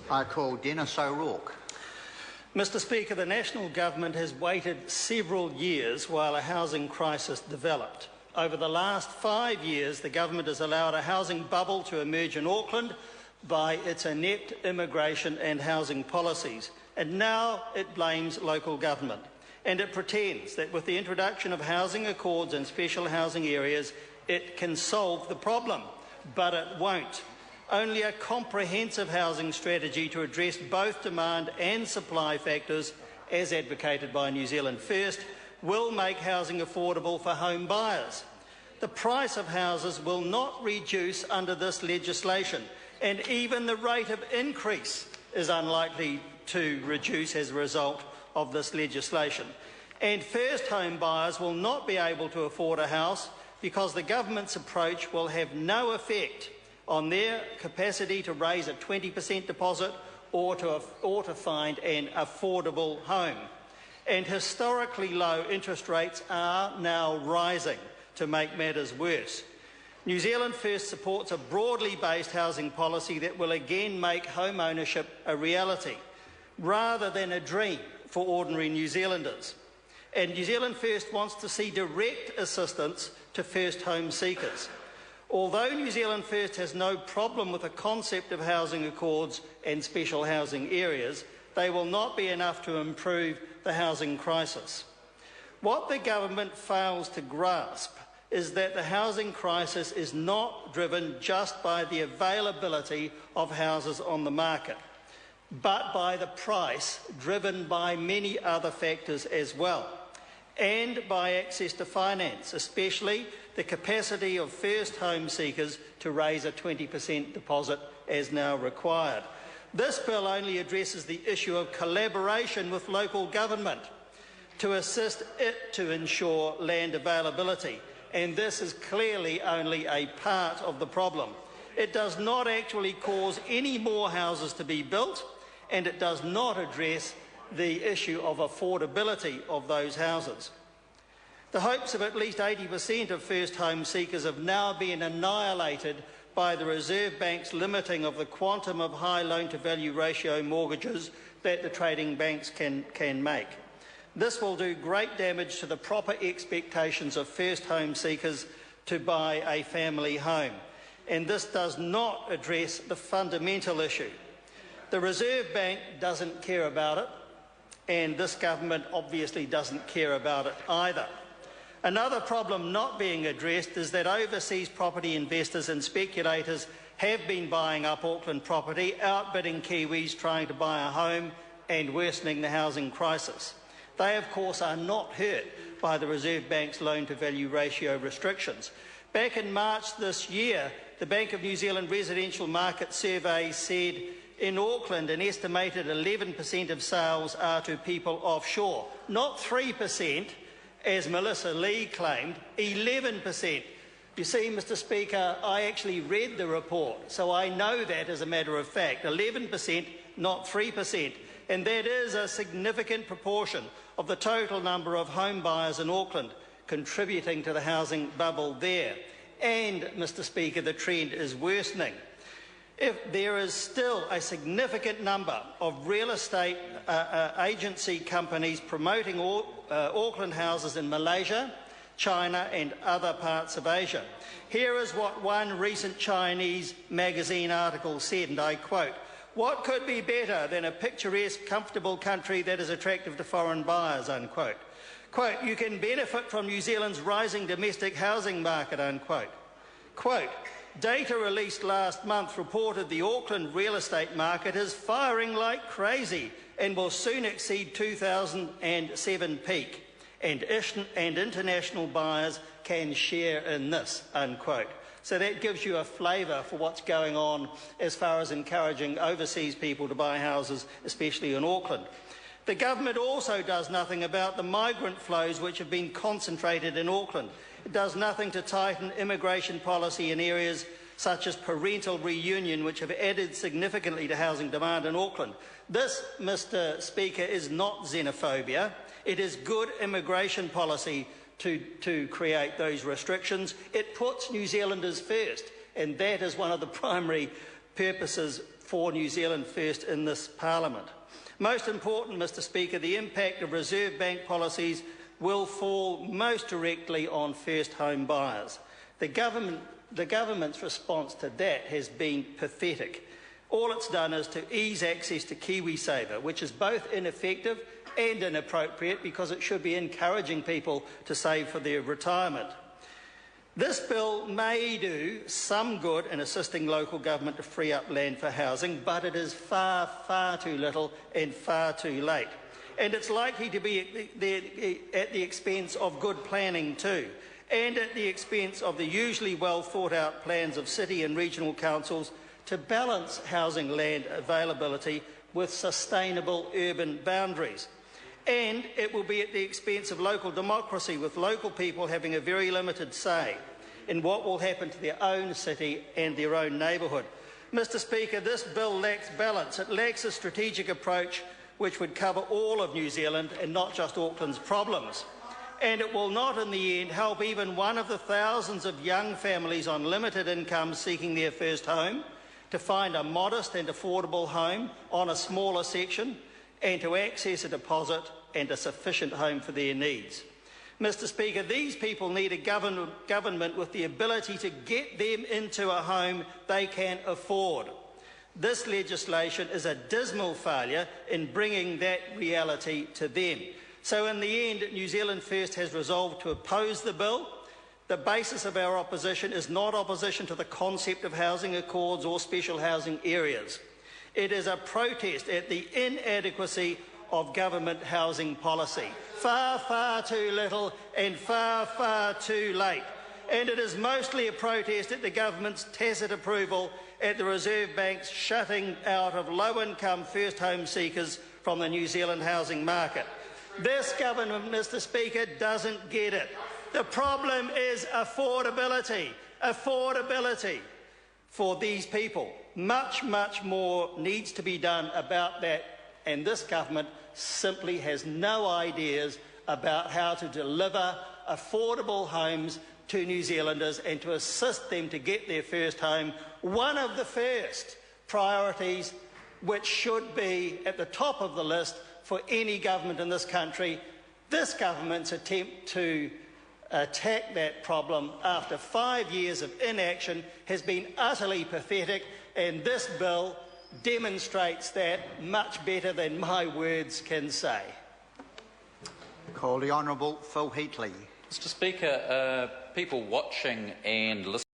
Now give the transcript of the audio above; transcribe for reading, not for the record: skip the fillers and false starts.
I call Dennis O'Rourke. Mr Speaker, the National Government has waited several years while a housing crisis developed. Over the last 5 years, the Government has allowed a housing bubble to emerge in Auckland by its inept immigration and housing policies, and now it blames local government. And it pretends that with the introduction of housing accords and special housing areas, it can solve the problem, but it won't. Only a comprehensive housing strategy to address both demand and supply factors, as advocated by New Zealand First, will make housing affordable for home buyers. The price of houses will not reduce under this legislation, and even the rate of increase is unlikely to reduce as a result of this legislation. And first home buyers will not be able to afford a house because the government's approach will have no effect on their capacity to raise a 20% deposit or to find an affordable home. And historically low interest rates are now rising to make matters worse. New Zealand First supports a broadly based housing policy that will again make home ownership a reality, rather than a dream for ordinary New Zealanders. And New Zealand First wants to see direct assistance to first home seekers. Although New Zealand First has no problem with the concept of housing accords and special housing areas, they will not be enough to improve the housing crisis. What the government fails to grasp is that the housing crisis is not driven just by the availability of houses on the market, but by the price driven by many other factors as well, and by access to finance, especially the capacity of first home seekers to raise a 20% deposit as now required. This bill only addresses the issue of collaboration with local government to assist it to ensure land availability, and this is clearly only a part of the problem. It does not actually cause any more houses to be built, and it does not address the issue of affordability of those houses. The hopes of at least 80% of first home seekers have now been annihilated by the Reserve Bank's limiting of the quantum of high loan-to-value ratio mortgages that the trading banks can make. This will do great damage to the proper expectations of first home seekers to buy a family home, and this does not address the fundamental issue. The Reserve Bank doesn't care about it, and this government obviously doesn't care about it either. Another problem not being addressed is that overseas property investors and speculators have been buying up Auckland property, outbidding Kiwis trying to buy a home and worsening the housing crisis. They, of course, are not hurt by the Reserve Bank's loan-to-value ratio restrictions. Back in March this year, the Bank of New Zealand Residential Market Survey said in Auckland an estimated 11% of sales are to people offshore, not 3%, as Melissa Lee claimed, 11%. You see, Mr Speaker, I actually read the report, so I know that as a matter of fact. 11%, not 3%. And that is a significant proportion of the total number of home buyers in Auckland, contributing to the housing bubble there. And, Mr Speaker, the trend is worsening. If there is still a significant number of real estate agency companies promoting Auckland houses in Malaysia, China and other parts of Asia. Here is what one recent Chinese magazine article said, and I quote, "What could be better than a picturesque, comfortable country that is attractive to foreign buyers," unquote. Quote, "You can benefit from New Zealand's rising domestic housing market," unquote. Quote, "Data released last month reported the Auckland real estate market is firing like crazy and will soon exceed 2007 peak, and international buyers can share in this," unquote. So that gives you a flavour for what's going on as far as encouraging overseas people to buy houses, especially in Auckland. The government also does nothing about the migrant flows which have been concentrated in Auckland. It does nothing to tighten immigration policy in areas such as parental reunion, which have added significantly to housing demand in Auckland. This, Mr Speaker, is not xenophobia. It is good immigration policy to create those restrictions. It puts New Zealanders first, and that is one of the primary purposes for New Zealand First in this Parliament. Most important, Mr Speaker, the impact of Reserve Bank policies will fall most directly on first home buyers. The government's response to that has been pathetic. All it's done is to ease access to KiwiSaver, which is both ineffective and inappropriate because it should be encouraging people to save for their retirement. This bill may do some good in assisting local government to free up land for housing, but it is far, far too little and far too late. And it's likely to be at the expense of good planning too, and at the expense of the usually well thought out plans of city and regional councils to balance housing land availability with sustainable urban boundaries. And it will be at the expense of local democracy, with local people having a very limited say in what will happen to their own city and their own neighbourhood. Mr Speaker, this bill lacks balance. It lacks a strategic approach which would cover all of New Zealand and not just Auckland's problems. And it will not in the end help even one of the thousands of young families on limited incomes seeking their first home to find a modest and affordable home on a smaller section and to access a deposit and a sufficient home for their needs. Mr Speaker, these people need a government with the ability to get them into a home they can afford. This legislation is a dismal failure in bringing that reality to them. So in the end, New Zealand First has resolved to oppose the bill. The basis of our opposition is not opposition to the concept of housing accords or special housing areas. It is a protest at the inadequacy of government housing policy. Far, far too little and far, far too late. And it is mostly a protest at the government's tacit approval at the Reserve Bank's shutting out of low-income first home seekers from the New Zealand housing market. This government, Mr Speaker, doesn't get it. The problem is affordability. Affordability for these people. Much, much more needs to be done about that, and this government simply has no ideas about how to deliver affordable homes to New Zealanders and to assist them to get their first home, one of the first priorities which should be at the top of the list for any government in this country. This government's attempt to attack that problem after 5 years of inaction has been utterly pathetic, and this bill demonstrates that much better than my words can say. Call the Honourable Phil Heatley. Mr Speaker, people watching and listening